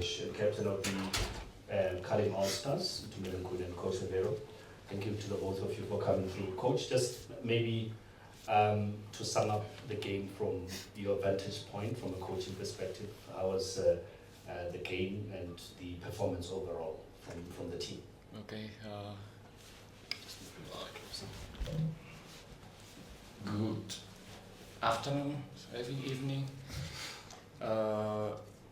coach and captain of the Stars Itumeleng Khune and Coach Riveiro. Thank you to the both of you for coming through. Coach, just maybe to sum up the game from your vantage point, from a coaching perspective, how was the game and the performance overall from the team? Okay. Good afternoon, evening.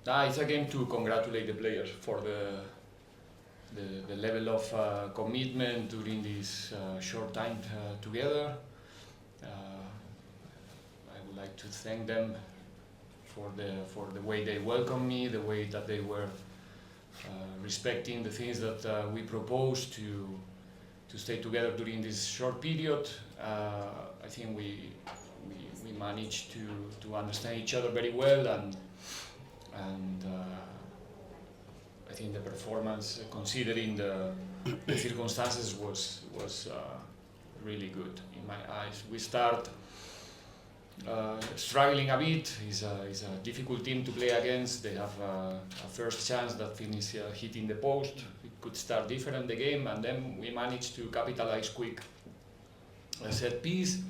It's a game to congratulate the players for the level of commitment during this short time together. I would like to thank them for the way they welcomed me, the way that they were respecting the things that we proposed to stay together during this short period. I think we managed to understand each other very well, and I think the performance, considering the circumstances, was really good in my eyes. We start struggling a bit. It's a difficult team to play against. They have a first chance that finishes hitting the post. It could start different the game, and then we managed to capitalize quick a set piece.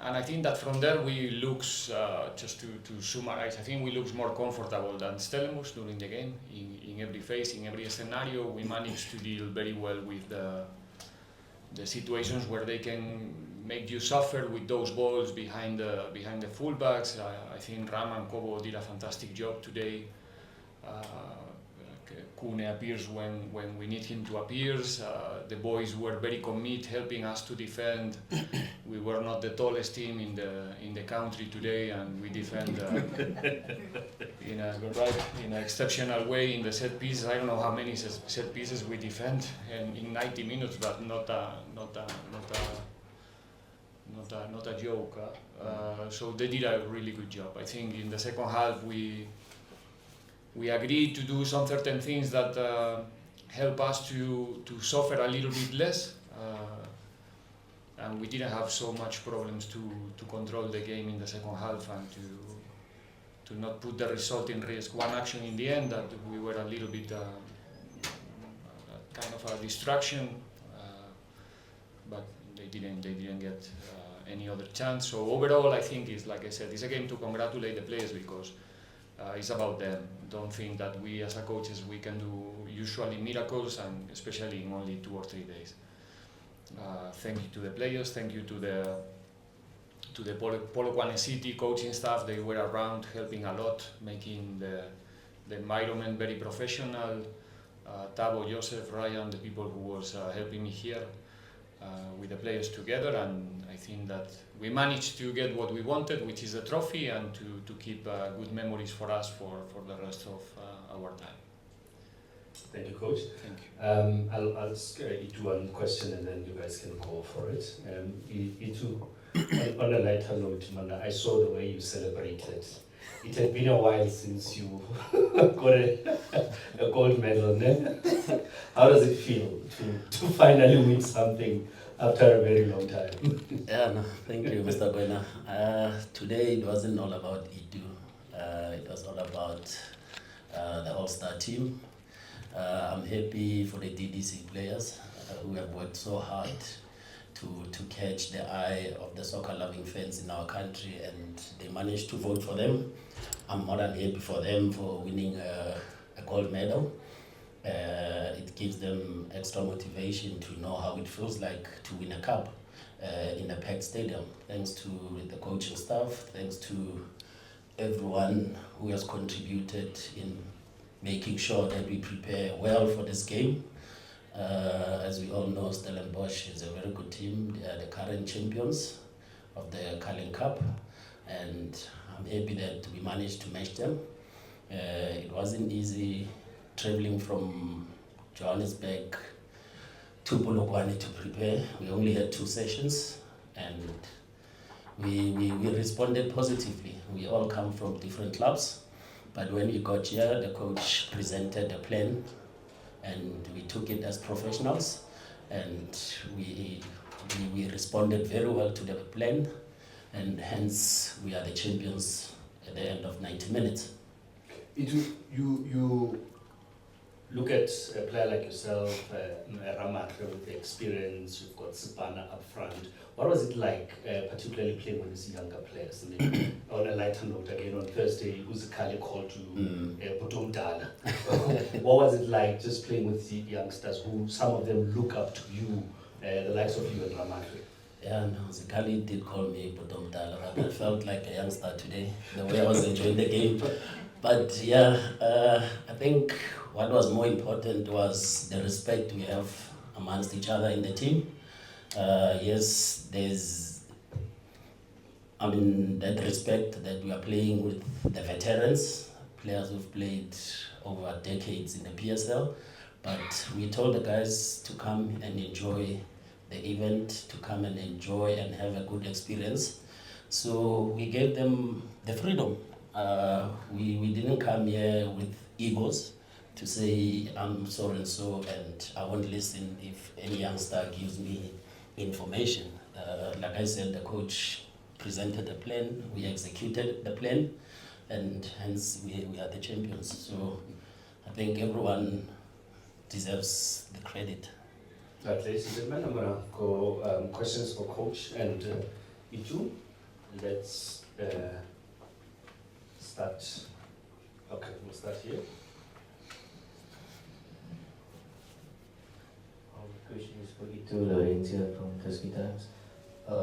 And I think that from there we looks, just to summarize, I think we looks more comfortable than Stellenbosch during the game. In every phase, in every scenario, we managed to deal very well with the situations where they can make you suffer with those balls behind the fullbacks. I think Ram and Kobo did a fantastic job today. Khune appears when we need him to appear. The boys were very committed, helping us to defend. We were not the tallest team in the country today, and we defend in an exceptional way in the set pieces. I don't know how many set pieces we defend in 90 minutes, but not a joke. So they did a really good job. I think in the second half we agreed to do some certain things that help us to suffer a little bit less, and we didn't have so much problems to control the game in the second half and to not put the result in risk. One action in the end that we were a little bit kind of a distraction, but they didn't get any other chance. So overall, I think it's, like I said, it's a game to congratulate the players, because it's about them. Don't think that we as a coaches we can do usually miracles, and especially in only 2 or 3 days. Thank you to the players, thank you to the Polokwane City coaching staff. They were around helping a lot, making the environment very professional. Tabo, Joseph, Ryan, the people who was helping me here with the players together, and I think that we managed to get what we wanted, which is a trophy, and to keep good memories for us for the rest of our time. Thank you, Coach. Thank you. I'll ask Itu one question, and then you guys can go for it. Itu, on a lighter note, Manda, I saw the way you celebrated. It had been a while since you got a gold medal. Ne? How does it feel to finally win something after a very long time? Yeah, no, thank you, Mr. Gwena. Today it wasn't all about Itu. It was all about the All-Star team. I'm happy for the DDC players who have worked so hard to catch the eye of the soccer-loving fans in our country, and they managed to vote for them. I'm more than happy for them for winning a gold medal. It gives them extra motivation to know how it feels like to win a cup in a packed stadium. Thanks to the coaching staff, thanks to everyone who has contributed in making sure that we prepare well for this game. As we all know, Stellenbosch is a very good team. They are the current champions of the Carling Cup, and I'm happy that we managed to match them. It wasn't easy traveling from Johannesburg to Polokwane to prepare. We only had 2 sessions, and we responded positively. We all come from different clubs, but when we got here, the coach presented a plan, and we took it as professionals, and we responded very well to the plan, and hence we are the champions at the end of 90 minutes. You look at a player like yourself, Ramakre with the experience, you've got Sipana up front. What was it like, particularly playing with these younger players? And then on a lighter note, again on Thursday, Uzikali called to Butum Dala. What was it like just playing with the youngsters who some of them look up to you, the likes of you and Ramakre? Yeah, no, Zikali did call me Potom Dala, but I felt like a youngster today, the way I was enjoying the game. But yeah, I think what was more important was the respect we have amongst each other in the team. Yes, there's, that respect that we are playing with the veterans, players who've played over decades in the PSL. But we told the guys to come and enjoy the event, to come and enjoy and have a good experience. So we gave them the freedom. We didn't come here with egos to say I'm so and so and I won't listen if any youngster gives me information. Like I said, the coach presented the plan, we executed the plan, and hence we are the champions. So I think everyone deserves the credit. Right, ladies and gentlemen, I'm gonna go questions for coach and Itu. Let's start. Okay, we'll start here. Question is for Itu Lorenzo from Tusky Times. You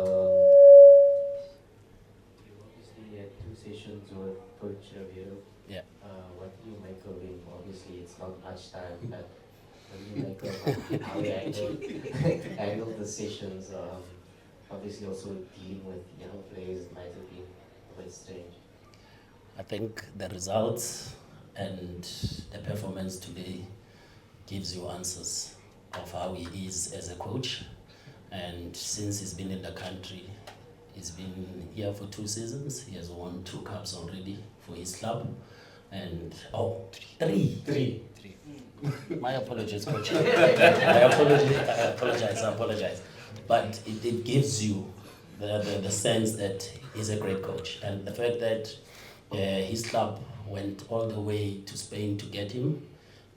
obviously had 2 sessions with Coach Riveiro. Yeah. What do you make of him? Obviously, it's not much time, but what do you make of how he handled the sessions? Obviously, also dealing with young players might have been a bit strange. I think the results and the performance today gives you answers of how he is as a coach. And since he's been in the country, he's been here for 2 seasons. He has won 2 cups already for his club. And three. My apologies, coach. I apologize. But it gives you the sense that he's a great coach. And the fact that his club went all the way to Spain to get him,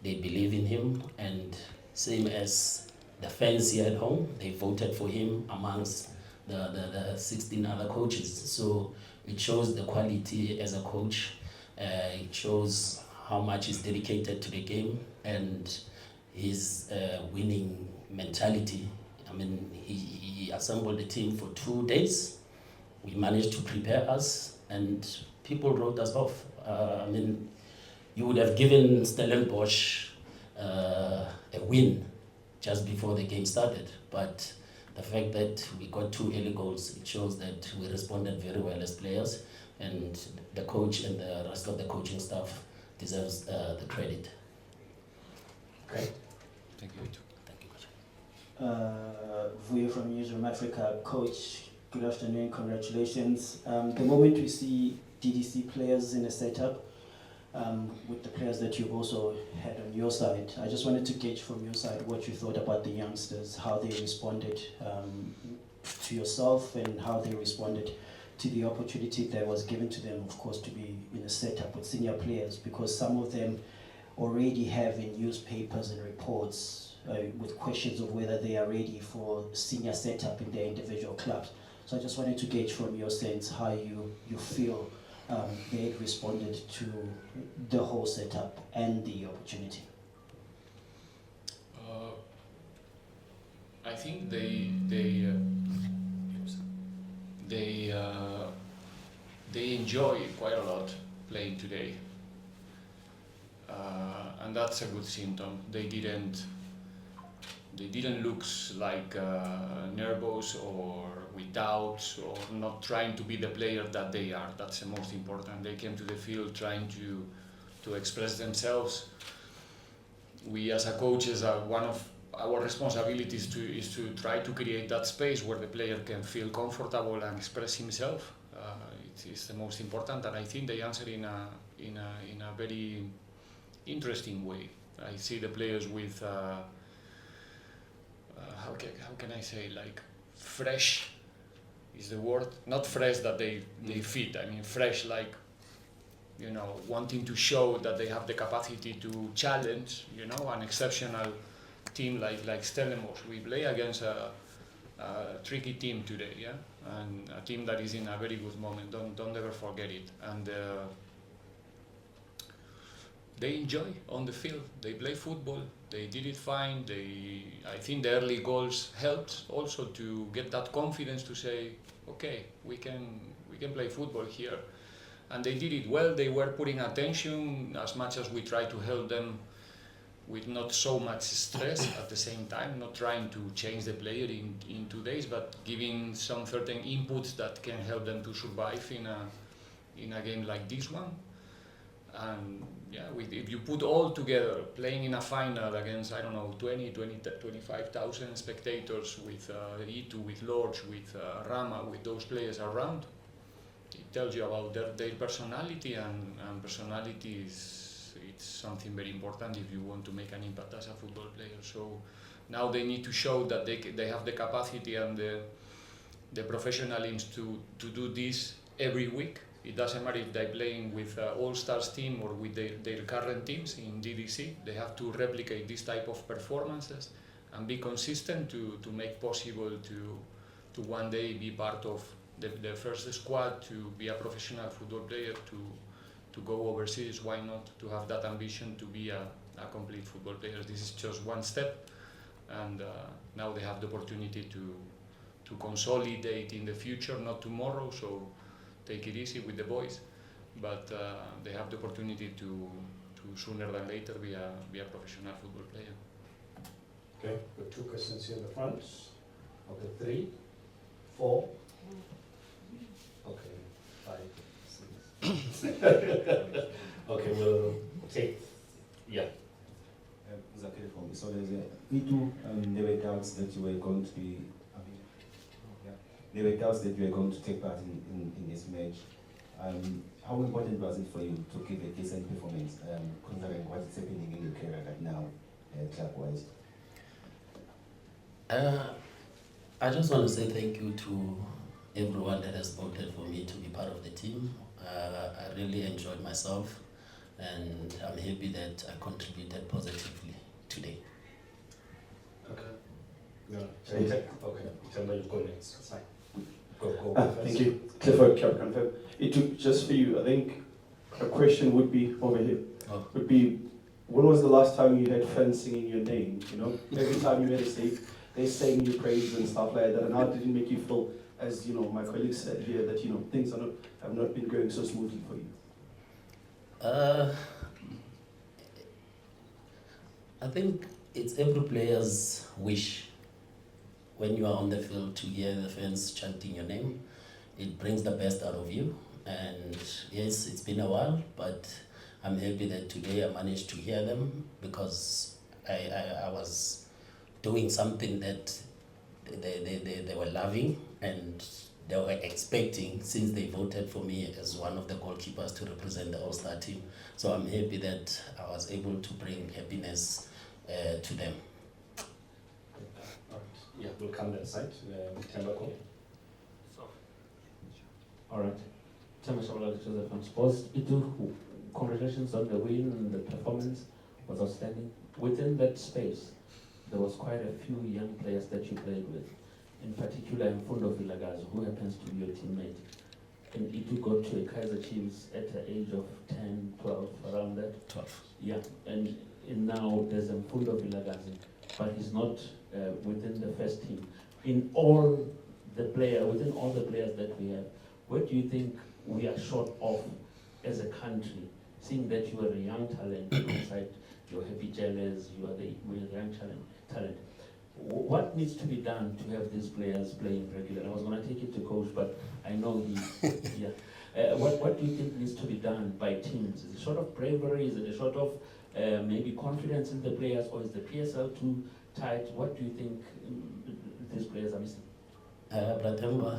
they believe in him, and same as the fans here at home, they voted for him amongst the 16 other coaches. So it shows the quality as a coach. It shows how much he's dedicated to the game and his winning mentality. I mean, he assembled the team for 2 days. We managed to prepare us, and people wrote us off. I mean, you would have given Stellenbosch a win just before the game started, but the fact that we got 2 early goals, it shows that we responded very well as players, and the coach and the rest of the coaching staff deserves the credit. Okay. Thank you. Thank you, Coach. Vuyo from Newsroom Africa. Coach, good afternoon, congratulations. The moment we see DDC players in a setup, with the players that you've also had on your side, I just wanted to gauge from your side what you thought about the youngsters, how they responded to yourself and how they responded to the opportunity that was given to them, of course, to be in a setup with senior players, because some of them already have in newspapers and reports with questions of whether they are ready for senior setup in their individual clubs. So I just wanted to gauge from your sense how you feel they responded to the whole setup and the opportunity. I think they enjoy quite a lot playing today, and that's a good symptom. They didn't look like nervous or with doubts or not trying to be the player that they are. That's the most important. They came to the field trying to express themselves. We as a coaches, one of our responsibilities is to try to create that space where the player can feel comfortable and express himself. It is the most important, and I think they answer in a very interesting way. I see the players with how can I say, like, fresh is the word, not fresh that they fit. I mean fresh, like wanting to show that they have the capacity to challenge, an exceptional team like Stellenbosch. We play against a tricky team today, yeah, and a team that is in a very good moment. Don't ever forget it. And they enjoy on the field. They play football. They did it fine. I think the early goals helped also to get that confidence to say, okay, we can play football here. And they did it well. They were putting attention as much as we try to help them with not so much stress at the same time, not trying to change the player in 2 days, but giving some certain inputs that can help them to survive in a game like this one. And yeah, if you put all together, playing in a final against, 25,000 spectators with Itu, with Lauds, with Rama, with those players around, it tells you about their personality, and personality it's something very important if you want to make an impact as a football player. So now they need to show that they have the capacity and the professionalism to do this every week. It doesn't matter if they're playing with All-Stars team or with their current teams in DDC. They have to replicate this type of performances and be consistent to make possible to one day be part of the first squad, to be a professional football player, to go overseas. Why not? To have that ambition to be a complete football player. This is just one step, and now they have the opportunity to consolidate in the future, not tomorrow. So take it easy with the boys, but they have the opportunity to sooner than later be a professional football player. Okay, got 2 questions here in the front. Okay, 3, 4. Okay, 5, 6. Okay, we'll take, yeah. Zakir from so there were doubts that you were going to be, there were doubts that you were going to take part in this match. How important was it for you to give a decent performance, considering what is happening in your career right now, club-wise? I just want to say thank you to everyone that has voted for me to be part of the team. I really enjoyed myself, and I'm happy that I contributed positively today. Okay. Yeah. Okay. Tell me you go next. It's fine. Go. Thank you. Clifford, Captain. It took just for you. I think a question would be over here. Would be, when was the last time you had fans singing your name? Every time you made a save, they sang your praise and stuff like that. And how did it make you feel, as my colleague said here, that things have not been going so smoothly for you? I think it's every player's wish when you are on the field to hear the fans chanting your name. It brings the best out of you. And yes, it's been a while, but I'm happy that today I managed to hear them, because I was doing something that they were loving and they were expecting, since they voted for me as one of the goalkeepers to represent the All-Star team. So I'm happy that I was able to bring happiness to them. Yeah, we'll come that side. Tembako. All right. Joseph from Sports. Congratulations on the win, and the performance was outstanding. Within that space, there was quite a few young players that you played with. In particular, I'm fond of Vilagazo, who happens to be your teammate. And Itu got to a Kaiser Chiefs at the age of 10, 12, around that. 12. Yeah, and now there's Mfundo Vilagazi, but he's not within the first team. Within all the players that we have, what do you think we are short of as a country, seeing that you are a young talent inside, you're Happy Jealous, we're a young talent. What needs to be done to have these players playing regularly? I was going to take it to coach, but I know what do you think needs to be done by teams? Is it sort of bravery? Is it a sort of maybe confidence in the players, or is the PSL too tight? What do you think these players are missing? Bratemba,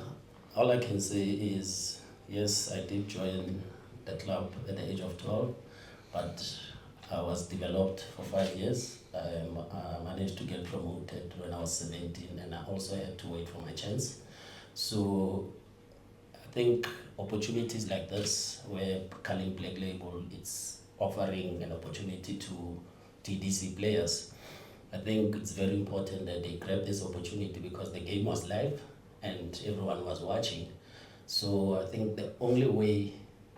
all I can say is, yes, I did join the club at the age of 12, but I was developed for 5 years. I managed to get promoted when I was 17, and I also had to wait for my chance. So think opportunities like this, where Culling Black Label it's offering an opportunity to TDC players, I think it's very important that they grab this opportunity because the game was live and everyone was watching. So I think the only way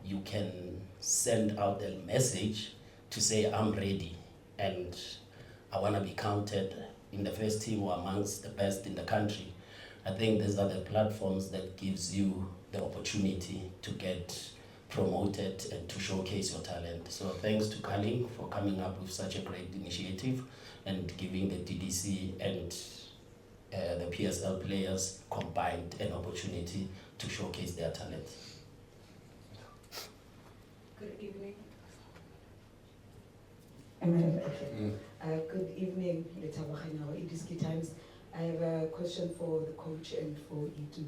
you can send out a message to say I'm ready and I want to be counted in the first team or amongst the best in the country. I think these are the platforms that gives you the opportunity to get promoted and to showcase your talent. So thanks to Culling for coming up with such a great initiative and giving the TDC and the PSL players combined an opportunity to showcase their talent. Good evening. Good evening, Idiski Times. I have a question for the coach and for Itu.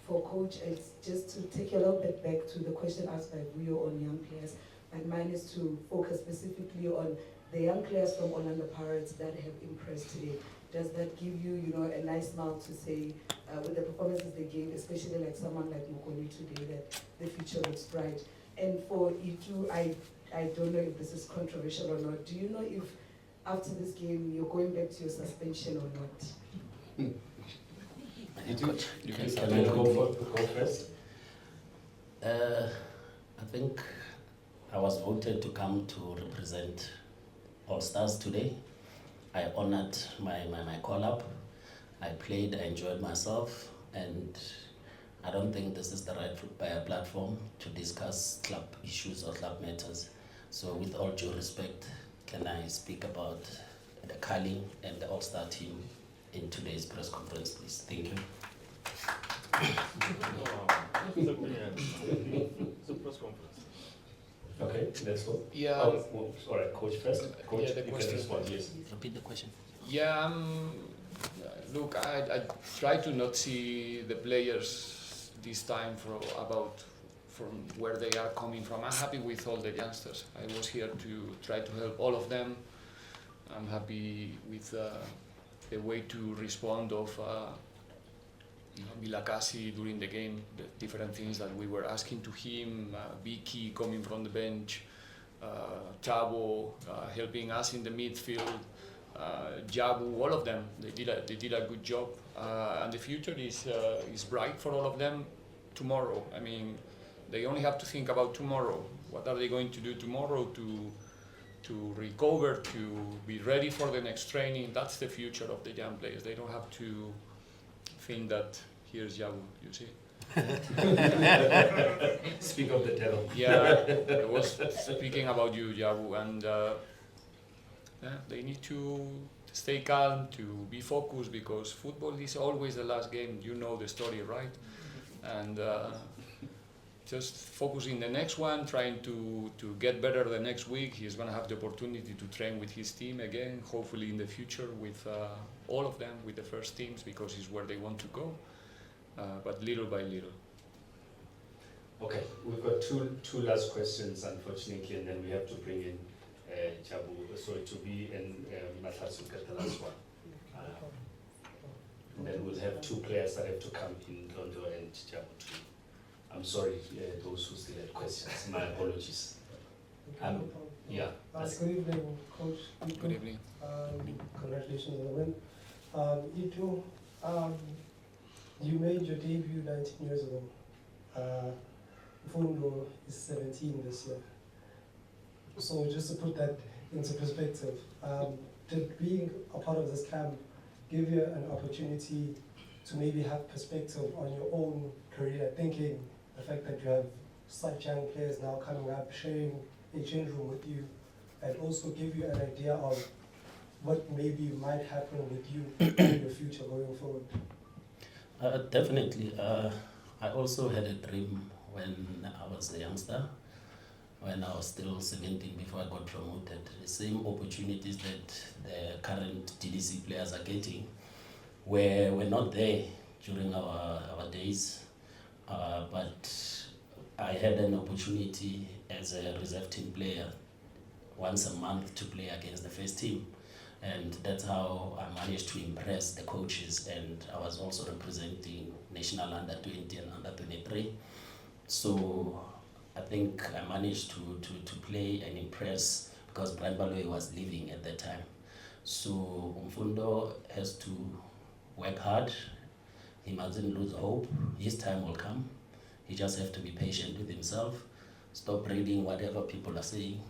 For coach, it's just to take a little bit back to the question asked by Vuyo on young players, and mine is to focus specifically on the young players from Orlando Pirates that have impressed today. Does that give you, a nice smile to say, with the performances they gave, especially like someone like Mokoni today, that the future looks bright? And for Itu, I don't know if this is controversial or not. Do you know if after this game you're going back to your suspension or not? You can go first. I think I was voted to come to represent All Stars today. I honored my call-up. I played, I enjoyed myself, and I don't think this is the right platform to discuss club issues or club matters. So with all due respect, can I speak about the Culling and the All-Star team in today's press conference, please? Thank you. It's a press conference. Okay, let's go. Yeah. All right, coach first. Coach, Yeah, the you question. can respond, yes. Repeat the question. Yeah, look, I try to not see the players this time from where they are coming from. I'm happy with all the youngsters. I was here to try to help all of them. I'm happy with the way to respond of Milakasi during the game, the different things that we were asking to him, Vicky coming from the bench, Chavo helping us in the midfield, Jabu, all of them, they did a good job, and the future is bright for all of them tomorrow. I mean, they only have to think about tomorrow. What are they going to do tomorrow to recover, to be ready for the next training? That's the future of the young players. They don't have to think that here's Jabu, you see. Speak of the devil. Yeah, I was speaking about you, Jabu, and they need to stay calm, to be focused, because football is always the last game. You know the story, right? And just focusing the next one, trying to get better the next week. He's going to have the opportunity to train with his team again, hopefully in the future with all of them, with the first teams, because it's where they want to go, but little by little. Okay, we've got two last questions, unfortunately, and then we have to bring in Jabu, so to be and Mathatsu get the last one. And then we'll have two players that have to come in, Londo and Jabu too. I'm sorry, those who still had questions. My apologies. Yeah. Good evening, Coach. Good evening. Congratulations on the win. Itu, you made your debut 19 years ago. Fundo is 17 this year. So just to put that into perspective, did being a part of this camp give you an opportunity to maybe have perspective on your own career, thinking the fact that you have such young players now coming up, sharing a change room with you, and also give you an idea of what maybe might happen with you in your future going forward? Definitely. I also had a dream when I was a youngster, when I was still 17 before I got promoted. The same opportunities that the current TDC players are getting were not there during our days. But I had an opportunity as a reserve team player once a month to play against the first team. And that's how I managed to impress the coaches, and I was also representing national under 20 and under 23. So I think I managed to play and impress because Brian Baloyi was leaving at that time. So Mfundo has to work hard. He mustn't lose hope. His time will come. He just have to be patient with himself. Stop reading whatever people are saying.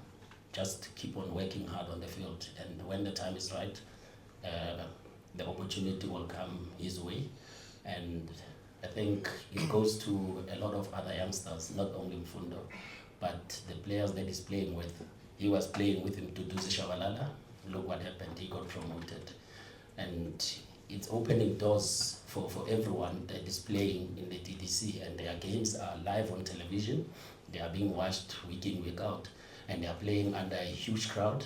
Just keep on working hard on the field. And when the time is right, the opportunity will come his way. And I think it goes to a lot of other youngsters, not only Mfundo, but the players that he's playing with. He was playing with him to do Shabalala. Look what happened, he got promoted. And it's opening doors for everyone that is playing in the DDC, and their games are live on television. They are being watched week in, week out, and they are playing under a huge crowd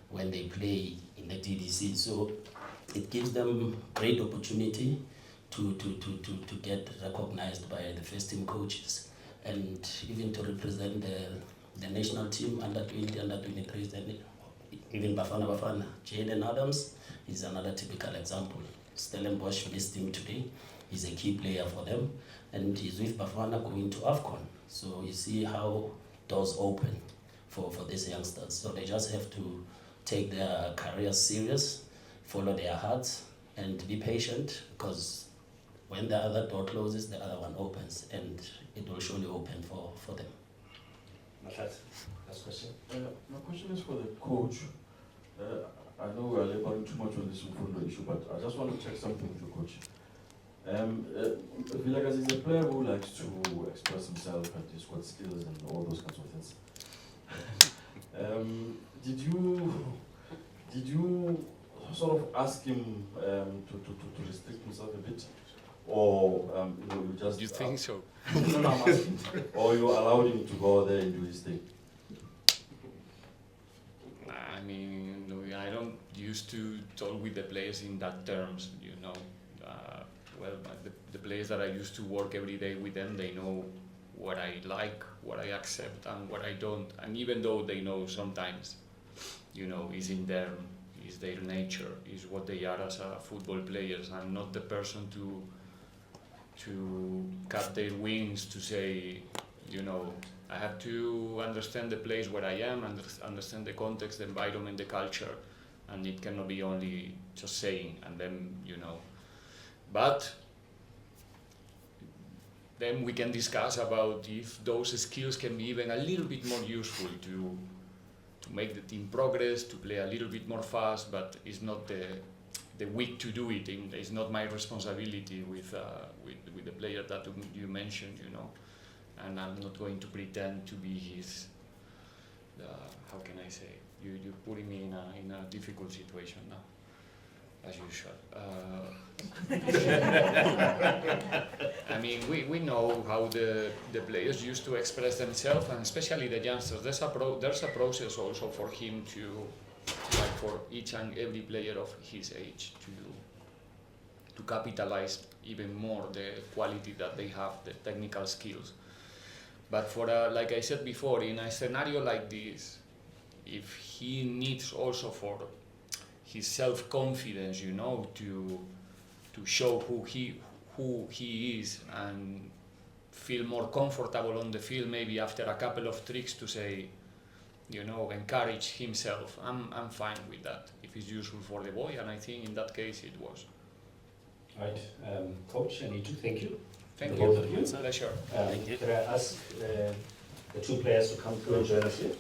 when they play in the DDC. So it gives them great opportunity to get recognized by the first team coaches, and even to represent the national team under 20, under 23s, and even Bafana. Jaden Adams is another typical example. Stellenbosch missed him today. He's a key player for them, and he's with Bafana going to AFCON. So you see how doors open for these youngsters. So they just have to take their careers serious, follow their hearts, and be patient, because when the other door closes, the other one opens, and it will surely open for them. Last question. My question is for the coach. I know we are laboring too much on this Mfundo issue, but I just want to check something with the coach. Villagas is a player who likes to express himself and he's got skills and all those kinds of things. Did you sort of ask him to restrict himself a bit, or you just? You think so? No, I'm asking. Or you allowed him to go there and do his thing? I mean, I don't used to talk with the players in that terms, Well, the players that I used to work every day with them, they know what I like, what I accept, and what I don't. And even though they know sometimes, is in them, is their nature, is what they are as a football players. I'm not the person to cut their wings to say, I have to understand the place where I am, understand the context, the environment, the culture, and it cannot be only just saying, and then, But then we can discuss about if those skills can be even a little bit more useful to make the team progress, to play a little bit more fast, but it's not the week to do it. It's not my responsibility with the player that you mentioned, and I'm not going to pretend to be his, how can I say, you're putting me in a difficult situation now, as usual. I mean, we know how the players used to express themselves, and especially the youngsters. There's a process also for him to, like for each and every player of his age, to capitalize even more the quality that they have, the technical skills. But for like I said before, in a scenario like this, if he needs also for his self-confidence, to show who he is and feel more comfortable on the field, maybe after a couple of tricks to say, encourage himself. I'm fine with that if it's useful for the boy, and I think in that case it was. Right, Coach, I need to thank you. Thank The you. both of you. It's a pleasure. Can I ask the two players to come through and join us here?